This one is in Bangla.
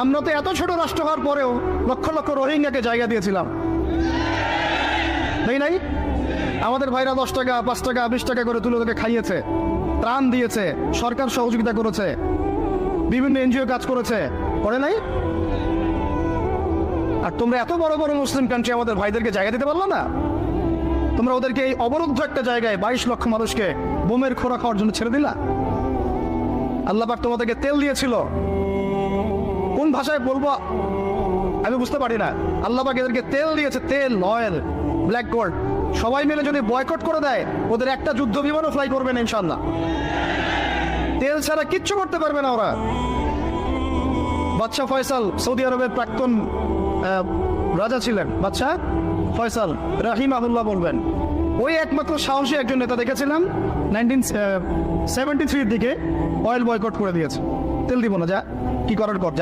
আমরা তো এত ছোট রাষ্ট্র হওয়ার পরেও লক্ষ লক্ষ রোহিঙ্গাকে জায়গা দিয়েছিলাম, তাই নাই? আমাদের ভাইরা 10 টাকা 5 টাকা 20 টাকা করে তুলে ওদেরকে খাইয়েছে, ত্রাণ দিয়েছে, সরকার সহযোগিতা করেছে, বিভিন্ন এনজিও কাজ করেছে, করে নাই? আর তোমরা এত বড় বড় মুসলিম কান্ট্রি আমাদের ভাইদেরকে জায়গা দিতে পারলো না? তোমরা ওদেরকে এই অবরুদ্ধ একটা জায়গায় 22 লক্ষ মানুষকে বোমের খোরা খাওয়ার জন্য ছেড়ে দিলা। আল্লাহ পাক তোমাদেরকে তেল দিয়েছিল, কোন ভাষায় বলবো আমি বুঝতে পারি না। আল্লাহ পাক এদেরকে তেল দিয়েছে, তেল, অয়েল, ব্ল্যাক গোল্ড। সবাই মিলে যদি বয়কট করে দেয়, ওদের একটা যুদ্ধ বিমানও ফ্লাই করবে না ইনশাল্লাহ। তেল ছাড়া কিচ্ছু করতে পারবে না ওরা। বাদশাহ ফয়সাল সৌদি আরবের প্রাক্তন রাজা ছিলেন, বাদশাহ ফয়সাল রাহিমাহুল্লাহ বলবেন, ওই একমাত্র সাহসী একজন নেতা দেখেছিলাম 1973 দিকে অয়েল বয়কট করে দিয়েছে, তেল দিব না, যা কি করার কর।